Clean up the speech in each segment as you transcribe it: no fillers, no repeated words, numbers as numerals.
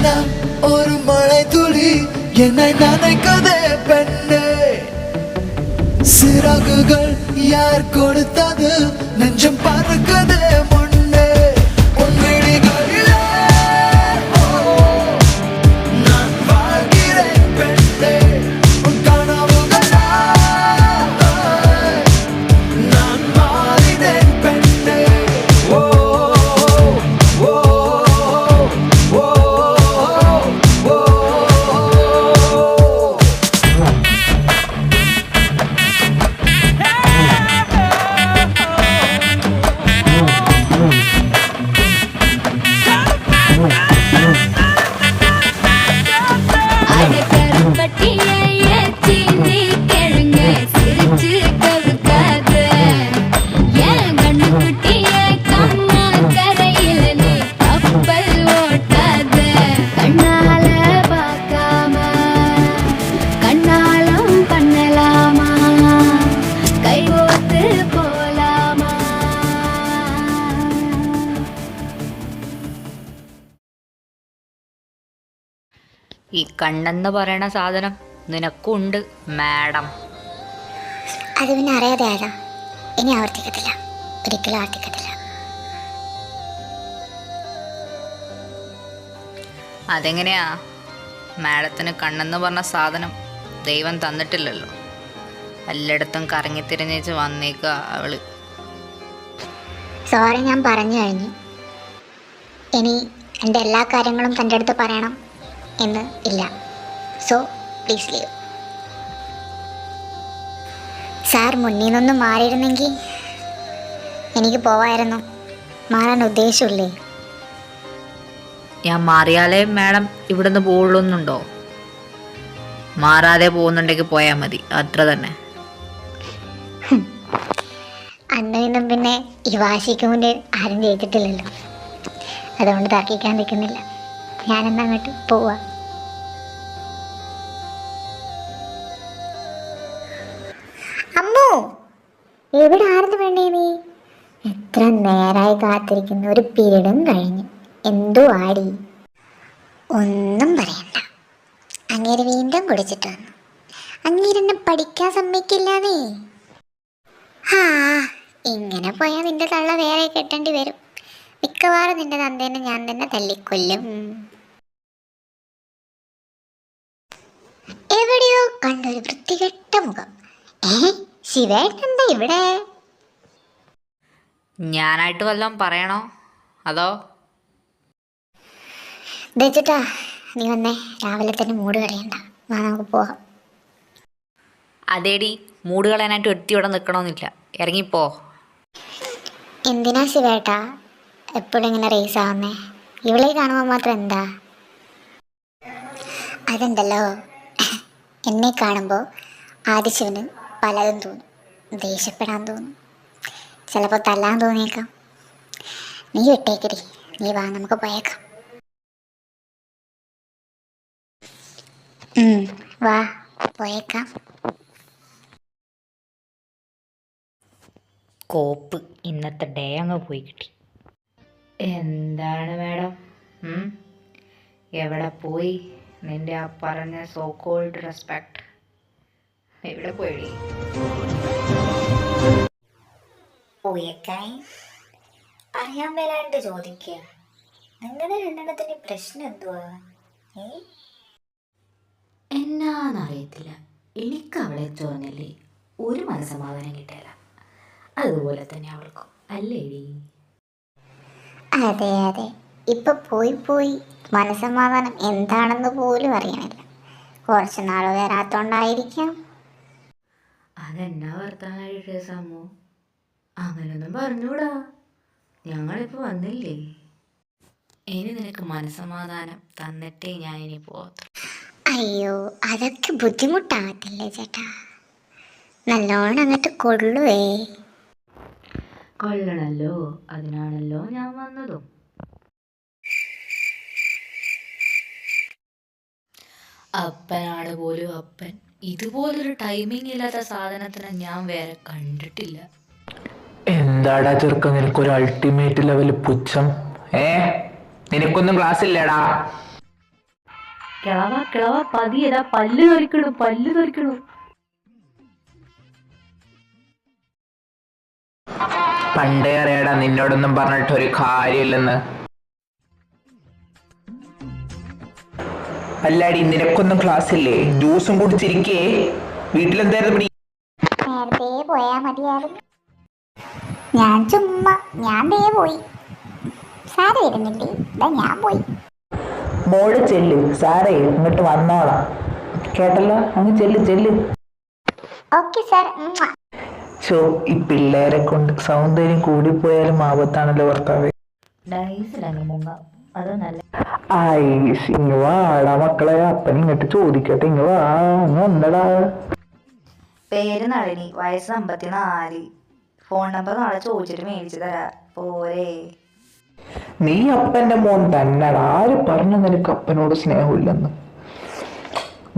நான் ஒரு மழை துளி என்னை நினைக்கதே பெண்ணே சிறகுகள் யார் கொடுத்தது நெஞ்சம் பறக்கதே முன்னே உன் விழிகளிலே நான் வாழ்கிறேன் பெண்ணே உன் கனவுகளாய் நான் மாறினேன் பெண்ணே ஓ ஓ ஓ ஓ ഈ കണ്ണെന്ന് പറയണ സാധനം നിനക്കുണ്ട് മാഡം. അത് പിന്നെ അറിയാതെ ആരാ? ഇനി ആവർത്തിക്കത്തില്ല, ഒരിക്കലും ആവർത്തിക്കത്തില്ല. അതെങ്ങനെയാ? മാഡത്തിന് കണ്ണെന്ന് പറഞ്ഞ സാധനം ദൈവം തന്നിട്ടില്ലല്ലോ. എല്ലായിടത്തും കറങ്ങിത്തിരിഞ്ഞേച്ച് വന്നേക്കുക അവള്. സോറി, ഞാൻ പറഞ്ഞു കഴിഞ്ഞു. ഇനി എൻ്റെ എല്ലാ കാര്യങ്ങളും തൻ്റെ അടുത്ത് പറയണം എന്ന് ഇല്ല. So please leave. സാർ മുന്നിൽ നിന്നൊന്നും മാറിയിരുന്നെങ്കിൽ എനിക്ക് പോവായിരുന്നു. മാറാൻ ഉദ്ദേശമില്ലേ? ഞാൻ മാറിയാലേ മാഡം ഇവിടുന്ന് പോകുള്ളൂന്നുണ്ടോ? മാറാതെ പോകുന്നുണ്ടെങ്കിൽ പോയാൽ മതി, അത്ര തന്നെ. അന്നും ഇന്നും പിന്നെ ഈ വാശിക്ക് മുന്നേ ആരും ജയിച്ചിട്ടില്ലല്ലോ, അതുകൊണ്ട് തർക്കിക്കാൻ നിൽക്കുന്നില്ല. ഞാനെന്നാ അങ്ങോട്ട് പോവാ. അമ്മോ, എവിടെ ആയിരുന്നു വേണ്ടേ നീ? എത്ര നേരായി കാത്തിരിക്കുന്നു, ഒരു പീരീഡും കഴിഞ്ഞു. എന്തോ ആടി? ഒന്നും പറയണ്ട, അങ്ങേര് വീണ്ടും കുടിച്ചിട്ട് വന്നു. അങ്ങേരെന്നെ പഠിക്കാൻ സമ്മതിക്കില്ലാന്നേ. ഹാ, ഇങ്ങനെ പോയാൽ നിന്റെ തള്ള വേറെ കെട്ടേണ്ടി വരും. മിക്കവാറും നിന്റെ തന്തേനെ ഞാൻ തന്നെ തല്ലിക്കൊല്ലും. എവിടെയോ കണ്ടൊരു വൃത്തികെട്ട മുഖം. ശിവേട്ടനെന്താ ഇവിടെ? ഞാനായിട്ട് വല്ലതും പറയണോ അതോ? ചേട്ടാ, നീ വന്നേ. രാവിലെ തന്നെ മൂട് കളയണ്ട, വാ നമുക്ക് പോകാം. അതേടി, മൂട് കളയാനായിട്ട് ഒറ്റ ഇവിടെ നിൽക്കണമെന്നില്ല, ഇറങ്ങിപ്പോ. എന്തിനാ ശിവേട്ടാ എപ്പോഴും ഇങ്ങനെ റേസ് ആവുന്നേ? ഇവളെ കാണുമ്പോൾ മാത്രം എന്താ? അതുണ്ടല്ലോ, എന്നെ കാണുമ്പോൾ ആദിശിവന് പലതും തോന്നും. ദേഷ്യപ്പെടാൻ തോന്നും, ചിലപ്പോൾ തല്ലാൻ തോന്നിയേക്കാം. നീ വിട്ടേക്കടി, നീ വാ, നമുക്ക് പോയേക്കാം. വാ, പോയേക്കാം. കോപ്പ്, ഇന്നത്തെ ഡേ അങ്ങ് പോയി കിട്ടി. എന്താണ് മാഡം? എവിടെ പോയി നിന്റെ ആ പറഞ്ഞ സോ കോൾഡ് റെസ്പെക്ട്? എവിടെ പോയി? പോയേക്കായി അറിയാൻ മേലാണ്ട് ചോദിക്കുക. നിങ്ങളുടെ രണ്ടെണ്ണത്തിന്റെ പ്രശ്നം എന്തുവാ? എന്നാന്നറിയത്തില്ല, എനിക്ക് അവളെ തോന്നില്ലേ ഒരു മനസ്സമാധാനം കിട്ടില്ല. അതുപോലെ തന്നെ അവൾക്കും, അല്ലേടി? അതെ അതെ, ഇപ്പൊ പോയി പോയി മനസ്സമാധാനം എന്താണെന്ന് പോലും അറിയണില്ല. കുറച്ച് നാൾ വരാത്തോണ്ടായിരിക്കാം. അതെന്നാ വർത്താനായിട്ട് സമൂ? അങ്ങനൊന്നും പറഞ്ഞൂടാ, ഞങ്ങളിപ്പോ വന്നില്ലേ. ഇനി നിനക്ക് മനസ്സമാധാനം തന്നിട്ടേ ഞാൻ ഇനി പോകത്തു. അയ്യോ, അതൊക്കെ ബുദ്ധിമുട്ടാകത്തില്ലേ ചേട്ടാ? നല്ലോണം അങ്ങോട്ട് കൊള്ളുവേ. കൊള്ളണല്ലോ, അതിനാണല്ലോ ഞാൻ വന്നതും. അപ്പനാണ് പോലും അപ്പൻ. ഇതുപോലൊരു ടൈമിംഗ് ഇല്ലാത്ത സാധനത്തിന് ഞാൻ വേറെ കണ്ടിട്ടില്ല. എന്താടാ ചെറുക്ക, നിനക്കൊരു അൾട്ടിമേറ്റ് ലെവൽ പുച്ഛം? നിനക്കൊന്നും ക്ലാസ് ഇല്ലടാ. കിളവ കിളവ പതിയതാ പല്ല് തൊലിക്കണു. പണ്ടേ അറിയാടാ നിന്നോടൊന്നും പറഞ്ഞിട്ട് ഒരു കാര്യമില്ലെന്ന്. അല്ലാടി നിനക്കൊന്നും ക്ലാസ് ഇല്ലേ? ജ്യൂസും കുടിച്ചിരിക്കേ വീട്ടിലെന്തായിരുന്നു പിടി? നേരത്തെ പോയാ മതിയായിരുന്നു. ഞാൻ ദേ പോയി. സാറ് വരുന്നില്ലേ? ഞാൻ പോയി. മോള് ചെല്ല്, സാറേ ഇങ്ങോട്ട് വന്നോളാം. കേട്ടല്ലോ, അങ്ങ് ചെല്ല്. Okay sir. ഈ പിള്ളേരെ കൊണ്ട് സൗന്ദര്യം കൂടിപ്പോയാലും ആപത്താണല്ലോ ഭർത്താവേ. ഇങ്ങ് വാടാ മക്കളെ, അപ്പൻ ഇങ്ങോട്ട് ചോദിക്കട്ടെ. ഇങ്ങ് വാ, അങ്ങ് വന്നടാ. പേര് നളിനി, വയസ്സ് 54. ഫോൺ നമ്പർ നാളെ ചോദിച്ചിട്ട് മേടിച്ചു തരാ പോരെ. നീ അപ്പന്റെ മോൻ തന്നെടാ. ആര് പറഞ്ഞു നിനക്ക് അപ്പനോട് സ്നേഹമില്ലെന്ന്?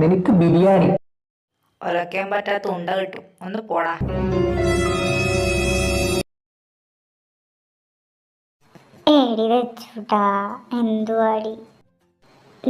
നിനക്ക് ബിരിയാണി ഒലക്കാൻ പറ്റാത്ത ഉണ്ട കിട്ടും. ഒന്ന് പോടാ. ഏടി വെച്ചുട്ടാ, എന്തുവാടി?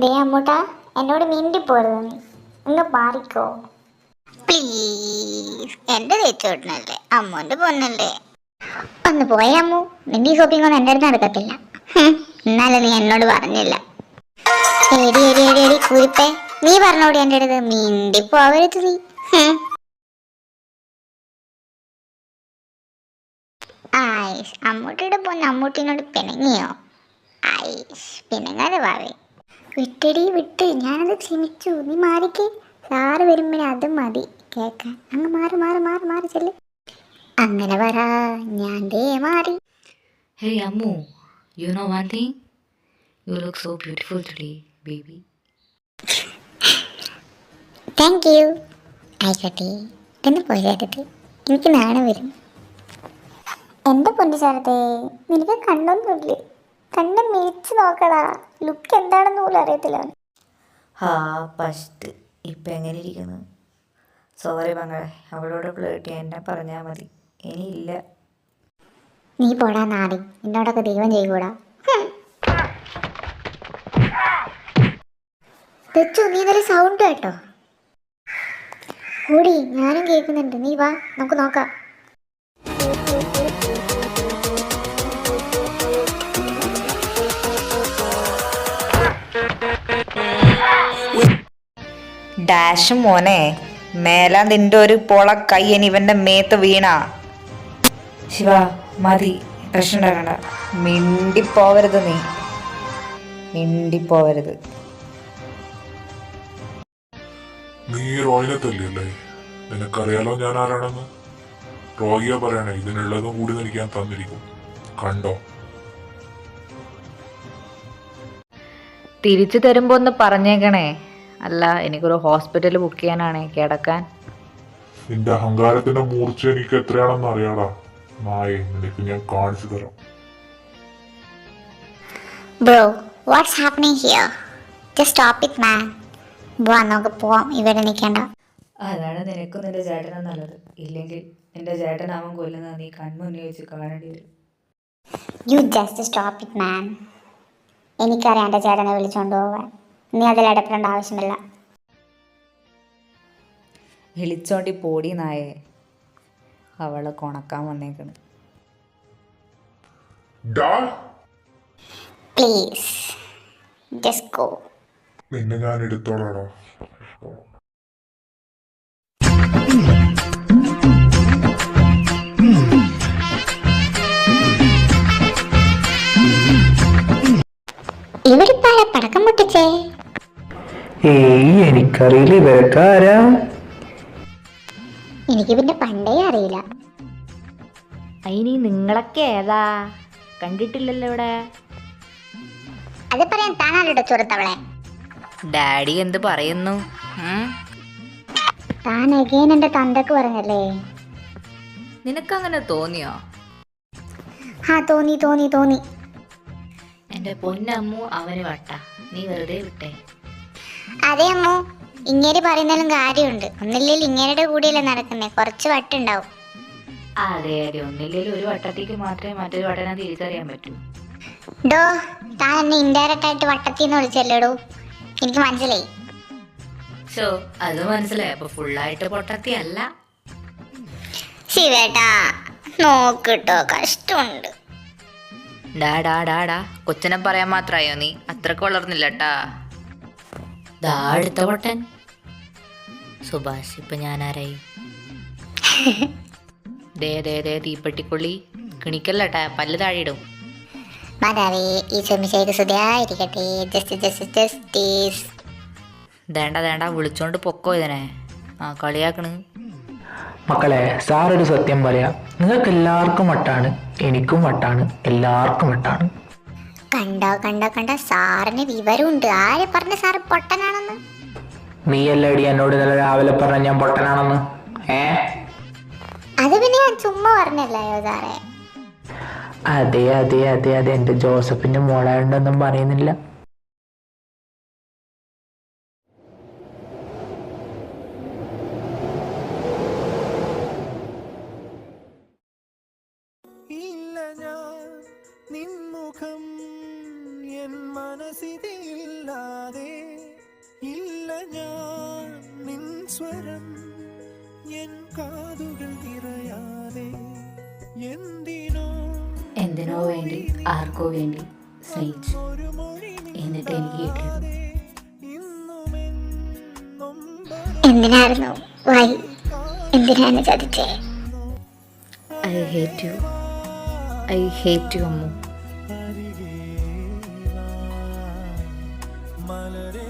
ദേ അമ്മൂട്ടാ, എന്നോട് മിണ്ടി പോരുത് നീ. ഒന്ന് മാറിക്കോ പ്ലീസ്. എന്റെ തേച്ചോട്ടനല്ലേ, അമ്മൂന്റെ പൊന്നല്ലേ. ഒന്ന് പോയേ അമ്മു. നിന്റെ ഷോപ്പിംഗ് ഒന്നും എൻ്റെ അടുത്ത് നടക്കത്തില്ല. എന്നാലും നീ എന്നോട് പറഞ്ഞില്ല. എടി കുരിപ്പേ, നീ പറഞ്ഞോടി എൻ്റെ അടുത്ത്. മിണ്ടി പോവരുത് നീ. ആയിഷ്, അമ്മൂട്ടിയുടെ പൊന്ന് അമ്മൂട്ടിനോട് പിണങ്ങിയോ? ആയിഷ്, പിണങ്ങാതെ വാവേ. വിട്ട് ഞാനത് ക്ഷമിച്ചു. നീ മാറിക്കേ. സാറ് വരുമ്പോഴേ അത് മതി കേക്കാൻ. അങ്ങ് മാറി ചെല്ല്. അങ്ങനെ പറ, ഞാൻ ദേ മാറി. Hey Ammu, you know one thing? You look so beautiful today, baby. Thank you. ആയിക്കോട്ടെ, എന്ന് പോയി കേട്ടിട്ട് എനിക്ക് നാണം വരും. എൻ്റെ പൊന്നു ശരതേ, നിനക്ക് കണ്ണൊന്നുമില്ലേ? കണ്ണ് മിഴിച്ച് നോക്കടാ. ലുക്ക് എന്താണെന്ന് പോലും അറിയത്തില്ല. ഫസ്റ്റ് ഇപ്പം എങ്ങനെ ഇരിക്കുന്നു? സോറി പങ്ങളെ, അവളോട് ഫ്ലേർട്ട് ചെയ്യാൻ എന്നെ പറഞ്ഞാൽ മതി. ഇനിയില്ല. നീ പോടാ നാടി, എന്നോടൊക്കെ ദൈവം ചെയ്യൂടാ. തെച്ചു, നീ നല്ല സൗണ്ട് കേട്ടോ? ഓടി, ഞാനും കേൾക്കുന്നുണ്ട്. നീ വാ, നമുക്ക് നോക്കാം. ഡാഷ് മോനെ, മേല നിന്റെ ഒരു പൊള കയ്യൻ ഇവന്റെ മേത്ത് വീണ. ശിവ മതി, പ്രശ്നം ഉണ്ടാക്കണ്ട. മിണ്ടിപ്പോവരുത്, നീ മിണ്ടിപ്പോവരുത്. നീ റോയിനെ തല്ലിയല്ലേ? നിനക്കറിയാലോ ഞാൻ ആരാണെന്ന്. റോയിയ പറയണേ, ഇതിനുള്ളതും കൂടി എനിക്ക് ഞാൻ തന്നിരിക്കും. കണ്ടോ? തിരിച്ചു തരുമ്പോ ഒന്ന് പറഞ്ഞേക്കണേ. അല്ല, എനിക്കൊരു ഹോസ്പിറ്റൽ ബുക്ക് ചെയ്യാനാണേ കിടക്കാൻ. നിന്റെ അഹങ്കാരത്തിന്റെ മൂർച്ച എനിക്ക് എത്രയാണെന്ന് അറിയാടാ നായേ. നിനക്ക് ഞാൻ കാണിച്ചു തരാം. Bro, what's happening here? Just stop it man. വാ, നമുക്ക് പോവാം. ഇവിടെ നിൽക്കണ്ട. അതാണ് നിനക്കും നിന്റെ ചേട്ടനും നല്ലത്. ഇല്ലെങ്കിൽ നിന്റെ ചേട്ടനാവാൻ കൊല്ലുന്നത് നീ കൺമുന്നിൽ വെച്ച് കാണേണ്ടി വരും. You just stop it man. എനിക്കറിയാം എൻ്റെ ചേട്ടനെ വിളിച്ചുകൊണ്ട് പോവാൻ. നീ അതിൽ ഇടപെടേണ്ട ആവശ്യമില്ല. വിളിച്ചോണ്ടി പോടി നായേ. അവളെ കൊണക്കാൻ വന്നേക്കണ്. Please just go. നിന്നെ ഞാൻ എടുത്തോളാടാ. ഇവിടെ പടക്കം പൊട്ടിച്ചേ? എനിക്കറിയില്ല ഇവരൊക്കെ ആരാ. എനിക്ക് പിന്നെ പണ്ടേ അറിയില്ല. അതിനി നിങ്ങളൊക്കെ ഏതാ? കണ്ടിട്ടില്ലല്ലോ ഇവിടെ. അത് പറയാൻ താനാരുടെ ചുരത്തവളെ? ഡാഡി എന്ത് പറയുന്നു? താൻ അഗൈൻ എൻ്റെ തന്തക്ക് പറഞ്ഞല്ലേ? നിനക്കങ്ങനെ തോന്നിയോ? തോന്നി. എൻ്റെ പൊന്നമ്മു അവന് വട്ട. നീ വെറുതെ വിട്ടേ. അതെ അമ്മു, ഇങ്ങേര് പറയുന്നതിലും കാര്യമുണ്ട്. ഒന്നില്ലെങ്കിൽ ഇങ്ങേരുടെ കൂടെയല്ലേ നടക്കുന്നേ, കുറച്ച് വട്ടുണ്ടാവും. അതെ, ഒന്നില്ലെങ്കിൽ ഒരു വട്ടത്തേക്ക് മാത്രമേ മറ്റൊരു വട്ടനെ തിരിച്ചറിയാൻ പറ്റൂ. ഡോ, താൻ എന്നെ ഇൻഡയറക്റ്റ് ആയിട്ട് വട്ടത്തിന്ന് വിളിച്ചല്ലേടോ. എനിക്ക് മനസ്സിലായി. ഷോ അത് മനസ്സിലായി. അപ്പൊ ഫുള്ളായിട്ട് പൊട്ടത്തിയല്ല. ശിവേട്ടാ നോക്കിട്ടോ, കഷ്ടമുണ്ട്. ഡാ കൊച്ചനെ പറയാൻ മാത്രായോ നീ? അത്രക്ക് വളർന്നില്ലട്ടാ. ദാ അടുത്ത പൊട്ടൻ സുഭാഷ്. ഇപ്പൊ ഞാൻ ആരായി? ദേ തീപ്പെട്ടിക്കൊള്ളി കിണിക്കല്ലട്ടാ, പല്ല് താഴെയിടും. മാതാവേ ഈ ചെമ്മിശേക്ക് സുഖായിരിക്കട്ടെ. ജസ്റ്റിസ്. ദേണ്ട വിളിച്ചോണ്ട് പൊക്കോ ഇതിനെ. കളിയാക്കണ്. മക്കളെ, സാറൊരു സത്യം പറയാം. നിങ്ങൾക്ക് എല്ലാവർക്കും വട്ടാണ്, എനിക്കും വട്ടാണ്, എല്ലാവർക്കും വട്ടാണ്. കണ്ടോ സാറിന് വിവരമുണ്ട്. ആരെ പറഞ്ഞ സാറ് പൊട്ടനാണെന്ന്? നീ അല്ലടി എന്നോട് ഇന്നലെ രാവിലെ പറഞ്ഞ ഞാൻ പൊട്ടനാണെന്ന്. അത് പിന്നെ ഞാൻ ചുമ്മാ പറഞ്ഞല്ലോ സാറേ. അതെ എന്റെ ജോസഫിന്റെ മോളായോണ്ടൊന്നും പറയുന്നില്ല. ഇല്ല ഞാൻ നിൻമുഖം എൻ മനസ്സിലില്ലാതെ, ഇല്ല ഞാൻ നിൻ സ്വരം എൻ കാതുകൾ നിറയാതെ, എന്തിനോ വേണ്ടി ആർക്കോ വേണ്ടി സ്നേഹിച്ചു, എന്നിട്ട് എനിക്ക് കിട്ടിയത് എന്തിനായിരുന്നു വൈ? എന്തിനാണ് ചതിച്ചേ? I hate you Ammu. Malare